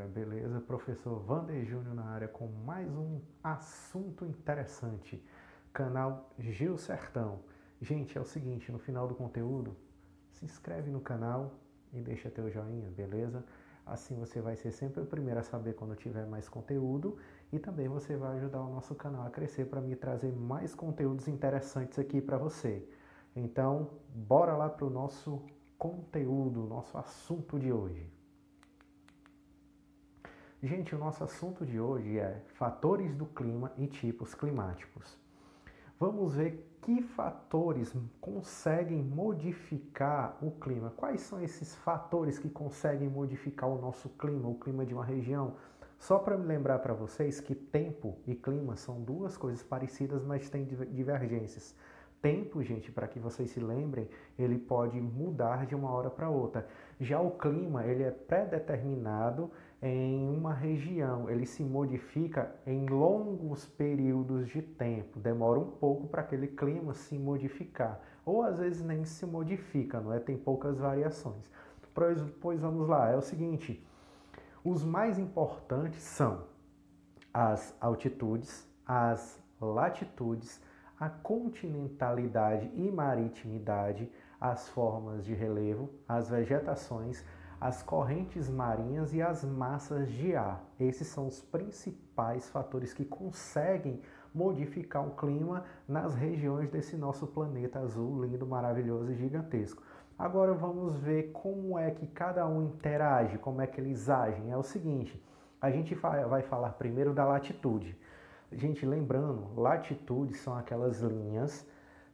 galera, beleza? Professor Wander Júnior na área com mais um assunto interessante. Canal Gil Sertão. Gente, é o seguinte, no final do conteúdo, se inscreve no canal e deixa teu joinha, beleza? Assim você vai ser sempre o primeiro a saber quando tiver mais conteúdo e também você vai ajudar o nosso canal a crescer para me trazer mais conteúdos interessantes aqui para você. Então, bora lá para o nosso conteúdo, nosso assunto de hoje. Gente, o nosso assunto de hoje é fatores do clima e tipos climáticos. Vamos ver que fatores conseguem modificar o clima. Quais são esses fatores que conseguem modificar o nosso clima, o clima de uma região? Só para me lembrar para vocês que tempo e clima são duas coisas parecidas, mas têm divergências. Tempo, gente, para que vocês se lembrem, ele pode mudar de uma hora para outra. Já o clima, ele é pré-determinado em uma região, ele se modifica em longos períodos de tempo. Demora um pouco para aquele clima se modificar, ou às vezes nem se modifica, não é? Tem poucas variações. Pois vamos lá, é o seguinte, os mais importantes são as altitudes, as latitudes, a continentalidade e maritimidade, as formas de relevo, as vegetações, as correntes marinhas e as massas de ar. Esses são os principais fatores que conseguem modificar o clima nas regiões desse nosso planeta azul, lindo, maravilhoso e gigantesco. Agora vamos ver como é que cada um interage, como é que eles agem. É o seguinte, a gente vai falar primeiro da latitude. Gente, lembrando, latitudes são aquelas linhas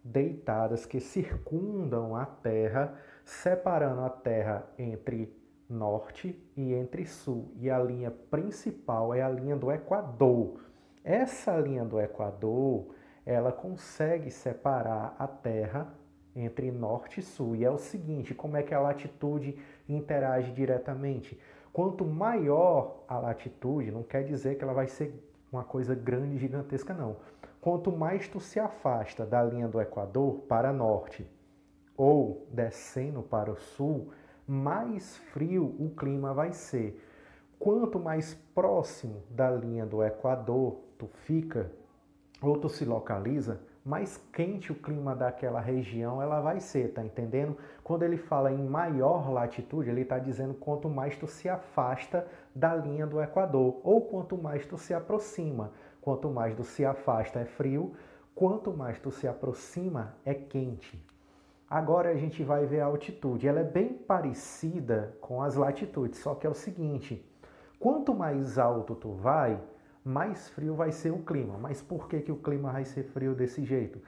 deitadas que circundam a Terra, separando a Terra entre norte e entre sul. E a linha principal é a linha do Equador. Essa linha do Equador, ela consegue separar a Terra entre norte e sul. E é o seguinte, como é que a latitude interage diretamente? Quanto maior a latitude, não quer dizer que ela vai ser uma coisa grande e gigantesca, não. Quanto mais tu se afasta da linha do Equador para norte ou descendo para o sul, mais frio o clima vai ser. Quanto mais próximo da linha do Equador tu fica, ou tu se localiza, mais quente o clima daquela região ela vai ser, tá entendendo? Quando ele fala em maior latitude, ele está dizendo quanto mais tu se afasta da linha do Equador, ou quanto mais tu se aproxima. Quanto mais tu se afasta é frio, quanto mais tu se aproxima é quente. Agora a gente vai ver a altitude. Ela é bem parecida com as latitudes, só que é o seguinte, quanto mais alto tu vai, mais frio vai ser o clima. Mas por que o clima vai ser frio desse jeito?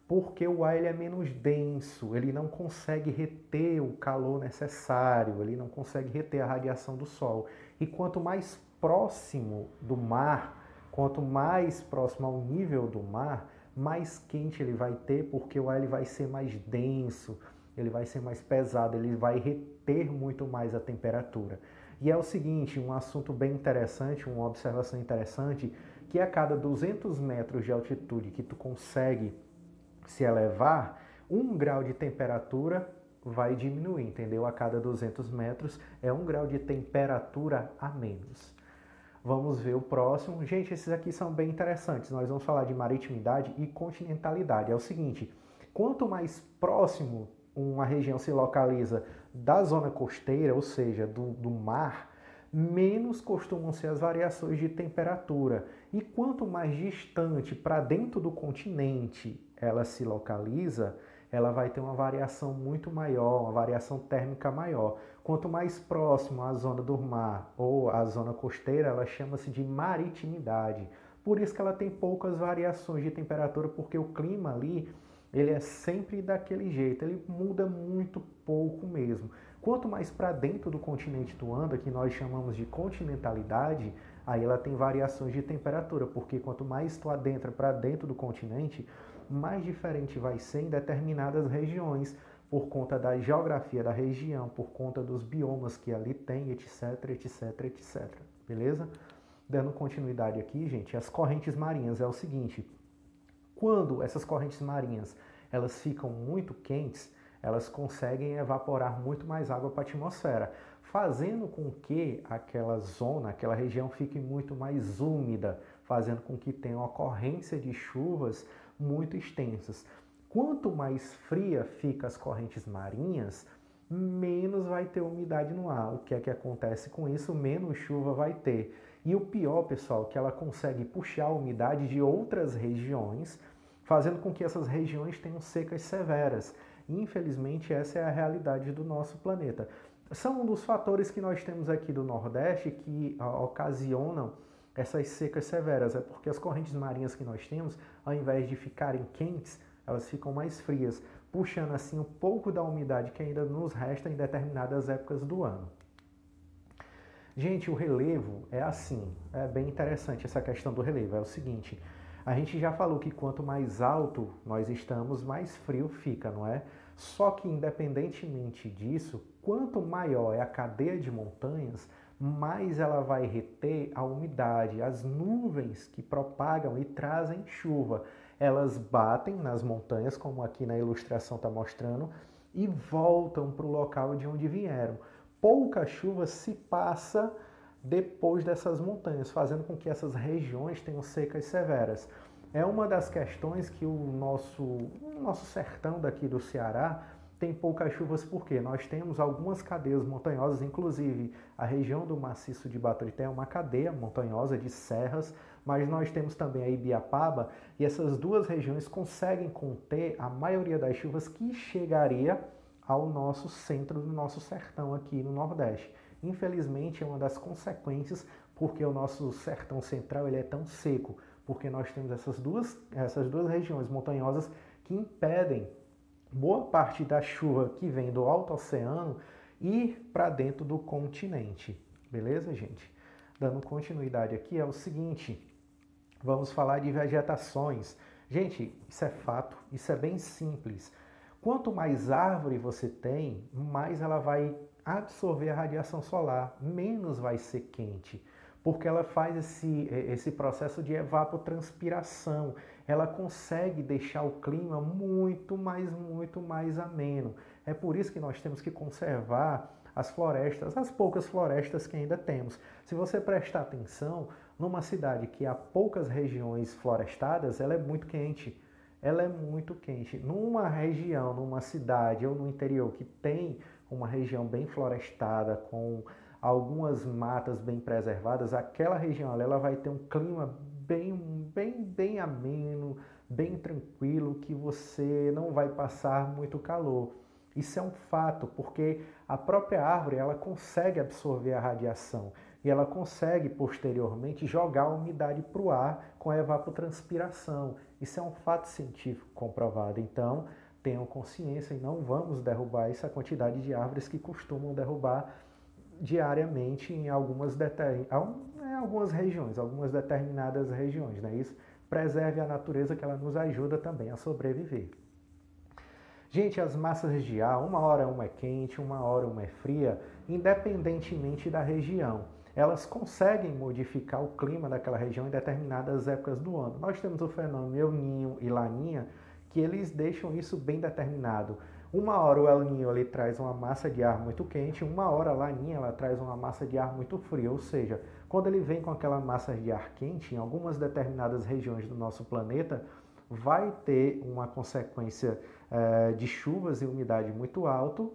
Porque o ar ele é menos denso, ele não consegue reter o calor necessário, ele não consegue reter a radiação do sol. E quanto mais próximo do mar, quanto mais próximo ao nível do mar, mais quente ele vai ter, porque o ar ele vai ser mais denso, ele vai ser mais pesado, ele vai reter muito mais a temperatura. E é o seguinte, um assunto bem interessante, uma observação interessante, que a cada 200 metros de altitude que tu consegue se elevar, 1 grau de temperatura vai diminuir, entendeu? A cada 200 metros é 1 grau de temperatura a menos. Vamos ver o próximo. Gente, esses aqui são bem interessantes. Nós vamos falar de maritimidade e continentalidade. É o seguinte, quanto mais próximo uma região se localiza da zona costeira, ou seja, do mar, menos costumam ser as variações de temperatura. E quanto mais distante para dentro do continente ela se localiza, ela vai ter uma variação muito maior, uma variação térmica maior. Quanto mais próximo à zona do mar ou à zona costeira, ela chama-se de maritimidade. Por isso que ela tem poucas variações de temperatura, porque o clima ali ele é sempre daquele jeito, ele muda muito pouco mesmo. Quanto mais para dentro do continente tu anda, que nós chamamos de continentalidade, aí ela tem variações de temperatura, porque quanto mais tu adentra para dentro do continente, mais diferente vai ser em determinadas regiões, por conta da geografia da região, por conta dos biomas que ali tem, etc, etc, etc. Beleza? Dando continuidade aqui, gente, as correntes marinhas é o seguinte, quando essas correntes marinhas elas ficam muito quentes, elas conseguem evaporar muito mais água para a atmosfera, fazendo com que aquela zona, aquela região fique muito mais úmida, fazendo com que tenha uma ocorrência de chuvas muito extensas. Quanto mais fria fica as correntes marinhas, menos vai ter umidade no ar. O que é que acontece com isso? Menos chuva vai ter. E o pior, pessoal, que ela consegue puxar a umidade de outras regiões, fazendo com que essas regiões tenham secas severas. Infelizmente, essa é a realidade do nosso planeta. São um dos fatores que nós temos aqui do Nordeste que ocasionam essas secas severas. É porque as correntes marinhas que nós temos, ao invés de ficarem quentes, elas ficam mais frias, puxando assim um pouco da umidade que ainda nos resta em determinadas épocas do ano. Gente, o relevo é assim, é bem interessante essa questão do relevo. É o seguinte, a gente já falou que quanto mais alto nós estamos, mais frio fica, não é? Só que independentemente disso, quanto maior é a cadeia de montanhas, mais ela vai reter a umidade. As nuvens que propagam e trazem chuva, elas batem nas montanhas, como aqui na ilustração está mostrando, e voltam para o local de onde vieram. Pouca chuva se passa depois dessas montanhas, fazendo com que essas regiões tenham secas severas. É uma das questões que o nosso sertão daqui do Ceará tem poucas chuvas porque nós temos algumas cadeias montanhosas, inclusive a região do maciço de Baturité é uma cadeia montanhosa de serras, mas nós temos também a Ibiapaba e essas duas regiões conseguem conter a maioria das chuvas que chegaria ao nosso centro do nosso sertão aqui no Nordeste. Infelizmente é uma das consequências porque o nosso sertão central ele é tão seco, porque nós temos essas duas regiões montanhosas que impedem boa parte da chuva que vem do alto oceano ir para dentro do continente. Beleza, gente? Dando continuidade aqui é o seguinte, vamos falar de vegetações. Gente, isso é fato, isso é bem simples. Quanto mais árvore você tem, mais ela vai absorver a radiação solar, menos vai ser quente, porque ela faz esse processo de evapotranspiração. Ela consegue deixar o clima muito mais ameno. É por isso que nós temos que conservar as florestas, as poucas florestas que ainda temos. Se você prestar atenção, numa cidade que há poucas regiões florestadas, ela é muito quente. Ela é muito quente. Numa região, numa cidade ou no interior que tem uma região bem florestada, com algumas matas bem preservadas, aquela região ela vai ter um clima bem ameno, bem tranquilo, que você não vai passar muito calor. Isso é um fato, porque a própria árvore ela consegue absorver a radiação e ela consegue posteriormente jogar a umidade para o ar com a evapotranspiração. Isso é um fato científico comprovado. Então, tenham consciência e não vamos derrubar essa quantidade de árvores que costumam derrubar diariamente em algumas regiões, algumas determinadas regiões, não é isso? Preserve a natureza que ela nos ajuda também a sobreviver. Gente, as massas de ar, uma hora uma é quente, uma hora uma é fria, independentemente da região. Elas conseguem modificar o clima daquela região em determinadas épocas do ano. Nós temos o fenômeno El Niño e Laninha, que eles deixam isso bem determinado. Uma hora o El Niño ele traz uma massa de ar muito quente, uma hora a Laninha ela traz uma massa de ar muito fria, ou seja, quando ele vem com aquela massa de ar quente, em algumas determinadas regiões do nosso planeta, vai ter uma consequência de chuvas e umidade muito alto,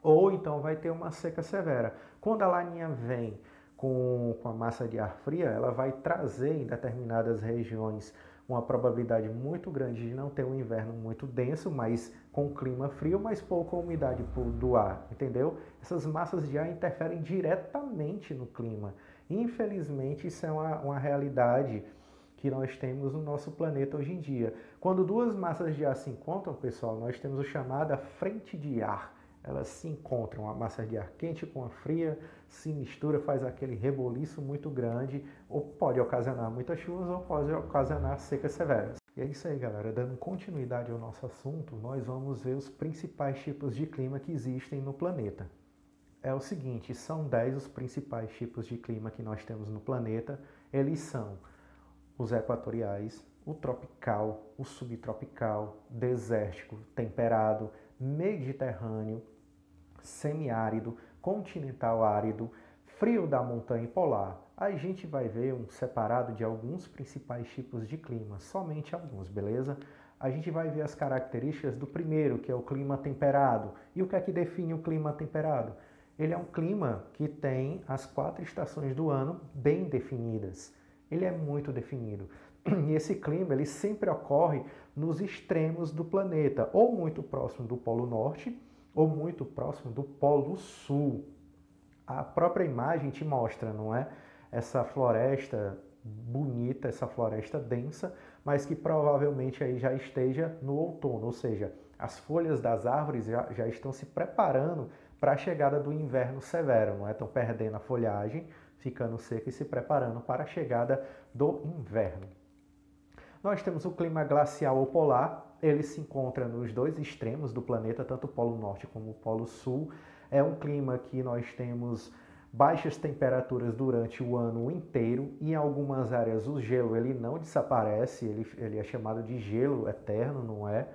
ou então vai ter uma seca severa. Quando a Laninha vem com a massa de ar fria, ela vai trazer em determinadas regiões uma probabilidade muito grande de não ter um inverno muito denso, mas com clima frio, mas pouca umidade do ar, entendeu? Essas massas de ar interferem diretamente no clima. Infelizmente, isso é uma realidade que nós temos no nosso planeta hoje em dia. Quando duas massas de ar se encontram, pessoal, nós temos o chamado frente de ar. Elas se encontram, a massa de ar quente com a fria, se mistura, faz aquele reboliço muito grande, ou pode ocasionar muitas chuvas, ou pode ocasionar secas severas. E é isso aí, galera. Dando continuidade ao nosso assunto, nós vamos ver os principais tipos de clima que existem no planeta. É o seguinte, são 10 os principais tipos de clima que nós temos no planeta. Eles são os equatoriais, o tropical, o subtropical, desértico, temperado, mediterrâneo, semiárido, continental árido, frio da montanha e polar. A gente vai ver um separado de alguns principais tipos de clima, somente alguns, beleza? A gente vai ver as características do primeiro, que é o clima temperado. E o que é que define o clima temperado? Ele é um clima que tem as 4 estações do ano bem definidas. Ele é muito definido. E esse clima ele sempre ocorre nos extremos do planeta, ou muito próximo do Polo Norte, ou muito próximo do Polo Sul. A própria imagem te mostra, não é? Essa floresta bonita, essa floresta densa, mas que provavelmente aí já esteja no outono, ou seja, as folhas das árvores já estão se preparando para a chegada do inverno severo, não é? Estão perdendo a folhagem, ficando seca e se preparando para a chegada do inverno. Nós temos o clima glacial ou polar, ele se encontra nos dois extremos do planeta, tanto o Polo Norte como o Polo Sul. É um clima que nós temos baixas temperaturas durante o ano inteiro. Em algumas áreas o gelo ele não desaparece, ele é chamado de gelo eterno, não é?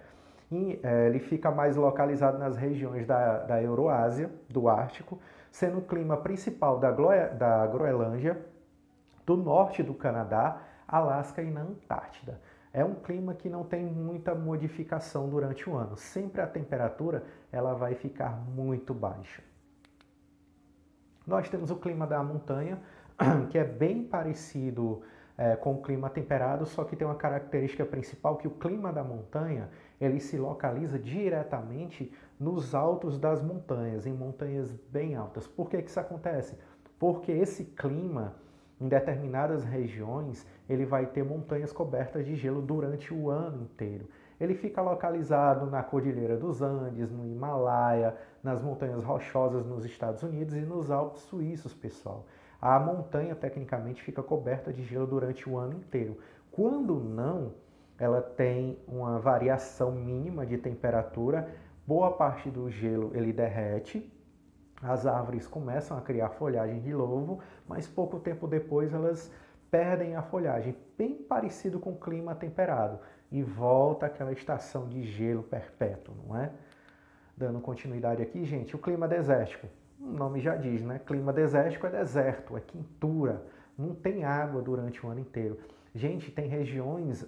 E, ele fica mais localizado nas regiões da Euroásia, do Ártico, sendo o clima principal da Groenlândia, do norte do Canadá, Alasca e na Antártida. É um clima que não tem muita modificação durante o ano. Sempre a temperatura ela vai ficar muito baixa. Nós temos o clima da montanha, que é bem parecido com o clima temperado, só que tem uma característica principal que o clima da montanha ele se localiza diretamente nos altos das montanhas, em montanhas bem altas. Por que isso acontece? Porque esse clima em determinadas regiões, ele vai ter montanhas cobertas de gelo durante o ano inteiro. Ele fica localizado na Cordilheira dos Andes, no Himalaia, nas montanhas rochosas nos Estados Unidos e nos Alpes suíços, pessoal. A montanha, tecnicamente, fica coberta de gelo durante o ano inteiro. Quando não, ela tem uma variação mínima de temperatura, boa parte do gelo ele derrete, as árvores começam a criar folhagem de novo, mas pouco tempo depois elas perdem a folhagem, bem parecido com o clima temperado, e volta aquela estação de gelo perpétuo, não é? Dando continuidade aqui, gente, o clima desértico, o nome já diz, né? Clima desértico é deserto, é quentura, não tem água durante o ano inteiro. Gente, tem regiões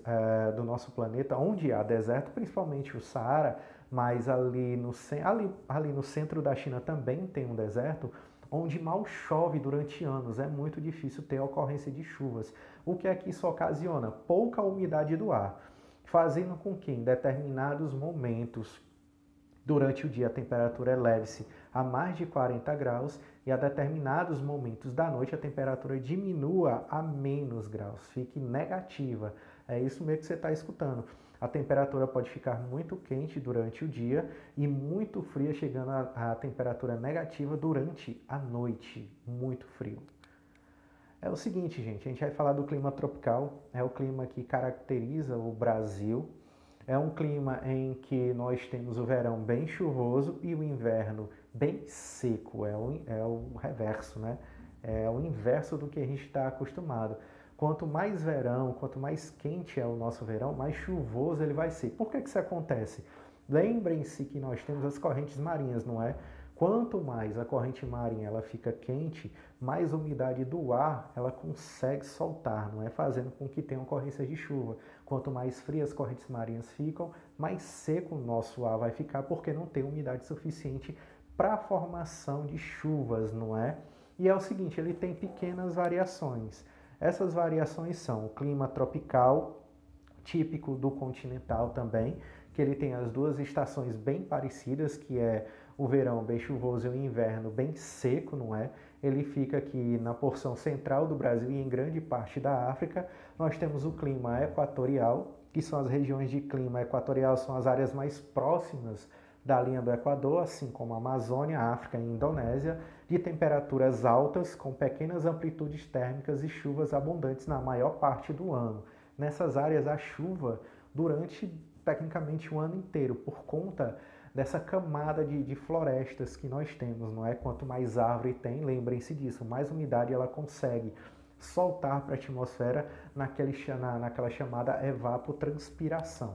do nosso planeta onde há deserto, principalmente o Saara, mas ali no centro da China também tem um deserto, onde mal chove durante anos, é muito difícil ter a ocorrência de chuvas. O que é que isso ocasiona? Pouca umidade do ar, fazendo com que em determinados momentos durante o dia a temperatura eleve-se a mais de 40 graus e a determinados momentos da noite a temperatura diminua a menos graus, fique negativa. É isso mesmo que você está escutando. A temperatura pode ficar muito quente durante o dia e muito fria, chegando a temperatura negativa durante a noite, muito frio. É o seguinte, gente, a gente vai falar do clima tropical, é o clima que caracteriza o Brasil. É um clima em que nós temos o verão bem chuvoso e o inverno bem seco. É o reverso, né? É o inverso do que a gente está acostumado. Quanto mais verão, quanto mais quente é o nosso verão, mais chuvoso ele vai ser. Por que isso acontece? Lembrem-se que nós temos as correntes marinhas, não é? Quanto mais a corrente marinha ela fica quente, mais umidade do ar ela consegue soltar, não é? Fazendo com que tenha ocorrência de chuva. Quanto mais frias as correntes marinhas ficam, mais seco o nosso ar vai ficar, porque não tem umidade suficiente para a formação de chuvas, não é? E é o seguinte, ele tem pequenas variações. Essas variações são o clima tropical, típico do continental também, que ele tem as duas estações bem parecidas, que é o verão bem chuvoso e o inverno bem seco, não é? Ele fica aqui na porção central do Brasil e em grande parte da África. Nós temos o clima equatorial, que são as regiões de clima equatorial, são as áreas mais próximas da linha do Equador, assim como a Amazônia, a África e a Indonésia, de temperaturas altas, com pequenas amplitudes térmicas e chuvas abundantes na maior parte do ano. Nessas áreas, a chuva durante tecnicamente o ano inteiro, por conta dessa camada de florestas que nós temos, não é? Quanto mais árvore tem, lembrem-se disso, mais umidade ela consegue soltar para a atmosfera naquela chamada evapotranspiração.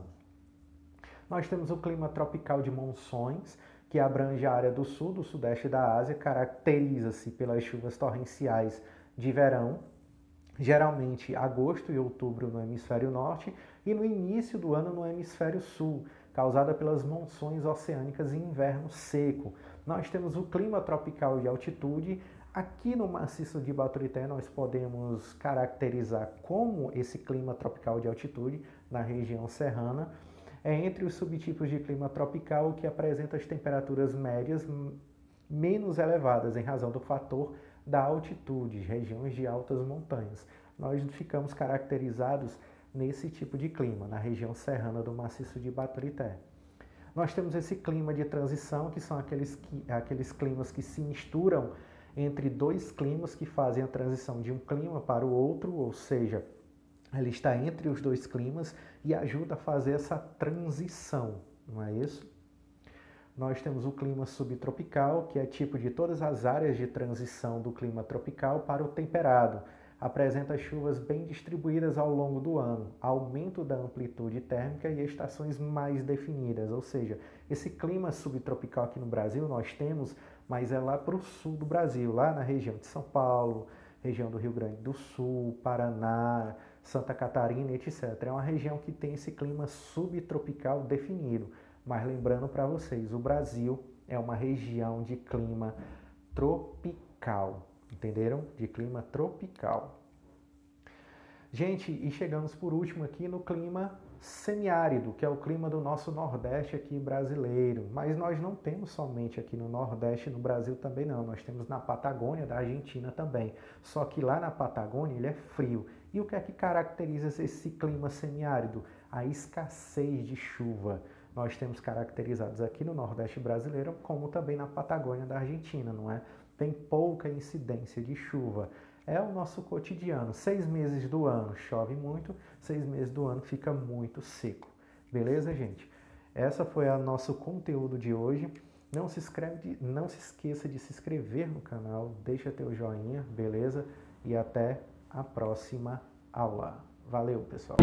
Nós temos o clima tropical de monções, que abrange a área do sul, do sudeste da Ásia, caracteriza-se pelas chuvas torrenciais de verão, geralmente agosto e outubro no hemisfério norte e no início do ano no hemisfério sul, causada pelas monções oceânicas e inverno seco. Nós temos o clima tropical de altitude. Aqui no maciço de Baturité nós podemos caracterizar como esse clima tropical de altitude na região serrana é entre os subtipos de clima tropical que apresenta as temperaturas médias menos elevadas em razão do fator da altitude, regiões de altas montanhas. Nós ficamos caracterizados nesse tipo de clima, na região serrana do maciço de Baturité. Nós temos esse clima de transição, que são aqueles climas que se misturam entre dois climas que fazem a transição de um clima para o outro, ou seja, ele está entre os dois climas e ajuda a fazer essa transição, não é isso? Nós temos o clima subtropical, que é tipo de todas as áreas de transição do clima tropical para o temperado. Apresenta chuvas bem distribuídas ao longo do ano, aumento da amplitude térmica e estações mais definidas. Ou seja, esse clima subtropical aqui no Brasil nós temos, mas é lá para o sul do Brasil, lá na região de São Paulo, região do Rio Grande do Sul, Paraná, Santa Catarina, etc. É uma região que tem esse clima subtropical definido. Mas lembrando para vocês, o Brasil é uma região de clima tropical. Entenderam? De clima tropical. Gente, e chegamos por último aqui no clima semiárido, que é o clima do nosso Nordeste aqui brasileiro. Mas nós não temos somente aqui no Nordeste, no Brasil também não. Nós temos na Patagônia da Argentina também. Só que lá na Patagônia ele é frio. E o que é que caracteriza esse clima semiárido? A escassez de chuva. Nós temos caracterizados aqui no Nordeste brasileiro, como também na Patagônia da Argentina, não é? Tem pouca incidência de chuva. É o nosso cotidiano. 6 meses do ano chove muito, 6 meses do ano fica muito seco. Beleza, gente? Essa foi o nosso conteúdo de hoje. Não se esqueça de se inscrever no canal, deixa teu joinha, beleza? E até a próxima aula. Valeu, pessoal!